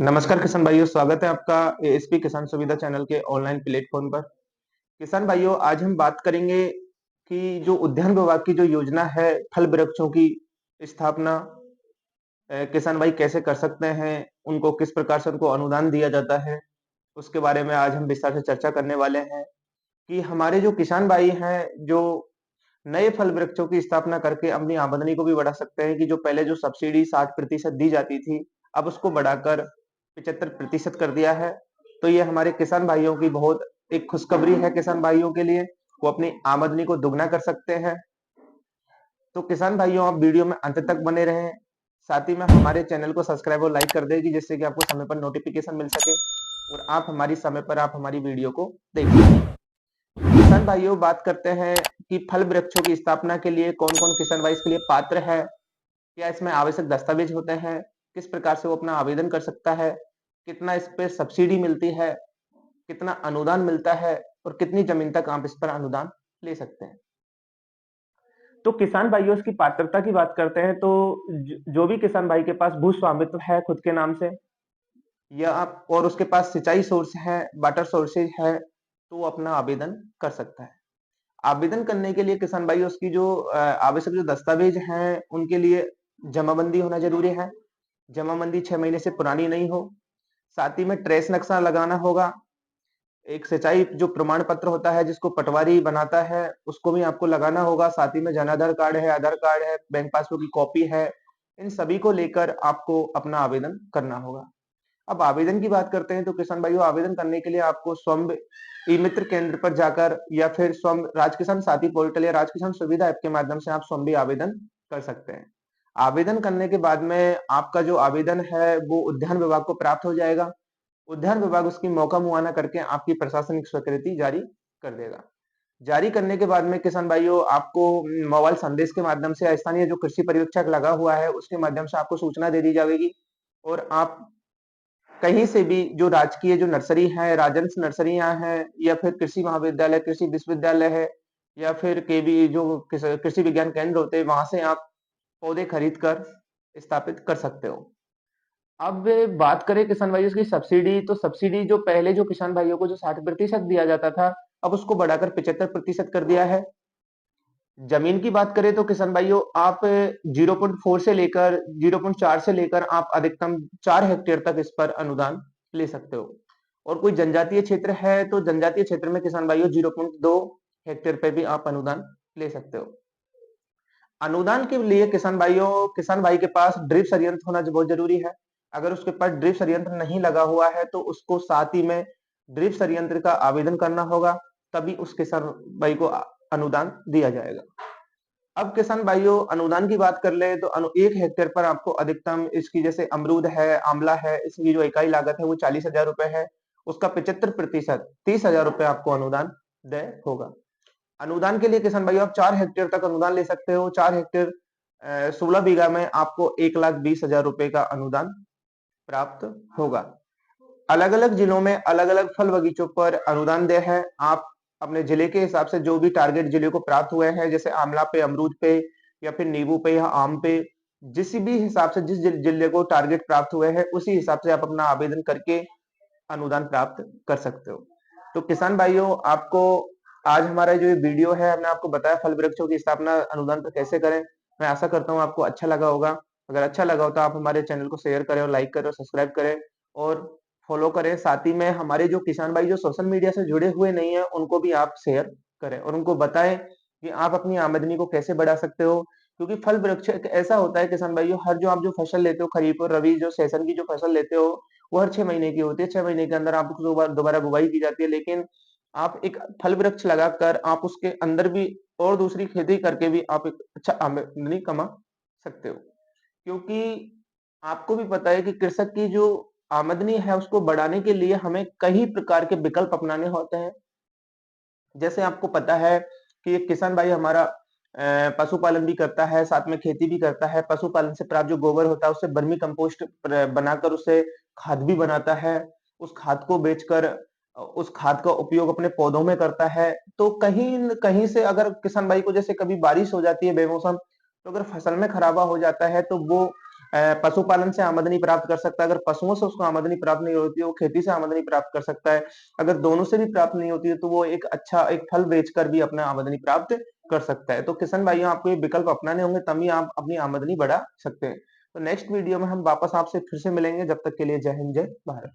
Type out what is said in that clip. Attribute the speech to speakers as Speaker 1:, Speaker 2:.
Speaker 1: नमस्कार किसान भाइयों, स्वागत है आपका एएसपी किसान सुविधा चैनल के ऑनलाइन प्लेटफॉर्म पर। किसान भाइयों, आज हम बात करेंगे कि जो उद्यान विभाग की जो योजना है फल वृक्षों की स्थापना, किसान भाई कैसे कर सकते हैं, उनको किस प्रकार से उनको अनुदान दिया जाता है, उसके बारे में आज हम विस्तार से चर्चा करने वाले हैं कि हमारे जो किसान भाई हैं, जो नए फल वृक्षों की स्थापना करके अपनी आमदनी को भी बढ़ा सकते हैं कि जो पहले जो सब्सिडी 60% दी जाती थी, अब उसको बढ़ाकर 75% कर दिया है। तो ये हमारे किसान भाइयों की बहुत एक खुशखबरी है किसान भाइयों के लिए, वो अपनी आमदनी को दुगना कर सकते हैं। तो किसान भाइयों, आप वीडियो में अंत तक बने रहें। साथ ही में हमारे चैनल को सब्सक्राइब और लाइक कर देगी, जिससे कि आपको समय पर नोटिफिकेशन मिल सके और आप हमारी समय पर आप हमारी वीडियो को देख सकें। किसान भाइयों, बात करते हैं कि फल वृक्षों की स्थापना के लिए कौन-कौन किसान भाई इसके लिए पात्र है, क्या इसमें आवश्यक दस्तावेज होते हैं, किस प्रकार से वो अपना आवेदन कर सकता है, कितना इस पे सब्सिडी मिलती है, कितना अनुदान मिलता है और कितनी जमीन तक आप इस पर अनुदान ले सकते हैं। तो किसान भाइयों, इसकी पात्रता की बात करते हैं तो जो भी किसान भाई के पास भू स्वामित्व है खुद के नाम से, या आप और उसके पास सिंचाई सोर्स है, वाटर सोर्सेज है, तो वो अपना आवेदन कर सकता है। आवेदन करने के लिए किसान भाई उसकी जो आवश्यक जो दस्तावेज हैं, उनके लिए जमाबंदी होना जरूरी है। जमाबंदी 6 महीने से पुरानी नहीं हो। साथ ही में ट्रेस नक्शा लगाना होगा। एक सिंचाई जो प्रमाण पत्र होता है जिसको पटवारी बनाता है, उसको भी आपको लगाना होगा। साथ ही में जन आधार कार्ड है, आधार कार्ड है, बैंक पासबुक की कॉपी है, इन सभी को लेकर आपको अपना आवेदन करना होगा। अब आवेदन की बात करते हैं तो किसान भाइयों, आवेदन करने के लिए आपको स्वयं ई मित्र केंद्र पर जाकर या फिर स्वयं राज किसान साथी पोर्टल या राज किसान सुविधा ऐप के माध्यम से आप स्वयं भी आवेदन कर सकते हैं। आवेदन करने के बाद में आपका जो आवेदन है वो उद्यान विभाग को प्राप्त हो जाएगा। उद्यान विभाग उसकी मौका मुआयना करके आपकी प्रशासनिक स्वीकृति जारी कर देगा। जारी करने के बाद में किसान भाइयों, आपको मोबाइल संदेश के माध्यम से स्थानीय जो कृषि पर्यवेक्षक लगा हुआ है उसके माध्यम से आपको सूचना दे दी जाएगी और आप कहीं से भी जो राजकीय जो नर्सरी है, राजहंस नर्सरियाँ हैं या फिर कृषि महाविद्यालय, कृषि विश्वविद्यालय है या फिर केवी जो कृषि विज्ञान केंद्र होते हैं, वहाँ से आप पौधे खरीद कर स्थापित कर सकते हो। अब बात करें किसान भाइयों की सब्सिडी, तो सब्सिडी जो पहले जो किसान भाइयों को जो 60% दिया जाता था, अब उसको बढ़ाकर 75% कर दिया है। जमीन की बात करें तो किसान भाइयों, आप 0.4 से लेकर 0.4 से लेकर आप अधिकतम 4 हेक्टेयर तक इस पर अनुदान ले सकते हो। और कोई जनजातीय क्षेत्र है तो जनजातीय क्षेत्र में किसान भाइयों 0.2 हेक्टेयर पे भी आप अनुदान ले सकते हो। अनुदान के लिए किसान भाइयों, किसान भाई के पास ड्रिप संयंत्र होना बहुत जरूरी है। अगर उसके पास ड्रिप संयंत्र नहीं लगा हुआ है तो उसको साथ ही में ड्रिप संयंत्र का आवेदन करना होगा, तभी उस किसान भाई को अनुदान दिया जाएगा। अब किसान भाइयों, अनुदान की बात कर ले तो 1 हेक्टेयर पर आपको अधिकतम इसकी जैसे अमरूद है, आंवला है, इसकी जो इकाई लागत है वो 40,000 रुपए है। उसका 75% 30,000 रुपए आपको अनुदान देय होगा। अनुदान के लिए किसान भाइयों, आप 4 हेक्टेयर तक अनुदान ले सकते हो। 4 हेक्टेयर 16 बीघा में आपको 1,20,000 रुपए का अनुदान प्राप्त होगा। अलग-अलग जिलों में अलग-अलग फल बगीचों पर अनुदान देय है। आप अपने जिले के हिसाब से जो भी टारगेट जिले को प्राप्त हुए हैं, जैसे आंवला पे, अमरूद पे या फिर नींबू पे या आम पे, जिस भी हिसाब से जिस जिले को टारगेट प्राप्त हुए हैं, उसी हिसाब से आप अपना आवेदन करके अनुदान प्राप्त कर सकते हो। तो किसान भाइयों, आपको आज हमारा जो ये वीडियो है, हमने आपको बताया फल वृक्षों की स्थापना अनुदान पर कैसे करें। मैं आशा करता हूँ आपको अच्छा लगा होगा। अगर अच्छा लगा हो तो आप हमारे चैनल को शेयर करें और लाइक करें और सब्सक्राइब करें और फॉलो करें। साथ ही में हमारे जो किसान भाई जो सोशल मीडिया से जुड़े हुए नहीं है, उनको भी आप शेयर करें और उनको बताएं कि आप अपनी आमदनी को कैसे बढ़ा सकते हो। क्योंकि फल वृक्ष एक ऐसा होता है किसान भाइयों, हर जो आप जो फसल लेते हो, खरीफ और रबी जो सेशन की जो फसल लेते हो, वो हर 6 महीने की होती है। 6 महीने के अंदर आपको दोबारा बुवाई की जाती है, लेकिन आप एक फल वृक्ष लगाकर आप उसके अंदर भी और दूसरी खेती करके भी आप एक अच्छा आमदनी कमा सकते हो। क्योंकि आपको भी पता है कि कृषक की जो आमदनी है उसको बढ़ाने के लिए हमें कई प्रकार के विकल्प अपनाने होते हैं। जैसे आपको पता है कि एक किसान भाई हमारा पशुपालन भी करता है, साथ में खेती भी करता है। पशुपालन से प्राप्त जो गोबर होता है उससे वर्मी कंपोस्ट बनाकर उससे खाद भी बनाता है। उस खाद को बेचकर उस खाद का उपयोग अपने पौधों में करता है। तो कहीं न कहीं से अगर किसान भाई को जैसे कभी बारिश हो जाती है बेमौसम, तो अगर फसल में खराबा हो जाता है तो वो पशुपालन से आमदनी प्राप्त कर सकता है, अगर पशुओं से उसको आमदनी प्राप्त नहीं होती है, वो खेती से आमदनी प्राप्त कर सकता है। अगर दोनों से भी प्राप्त नहीं होती है, तो वो एक फल बेचकर भी अपना आमदनी प्राप्त कर सकता है। तो किसान भाइयों, आपको ये विकल्प अपनाने होंगे, तभी आप अपनी आमदनी बढ़ा सकते हैं। तो नेक्स्ट वीडियो में हम वापस आपसे फिर से मिलेंगे, जब तक के लिए जय हिंद, जय भारत।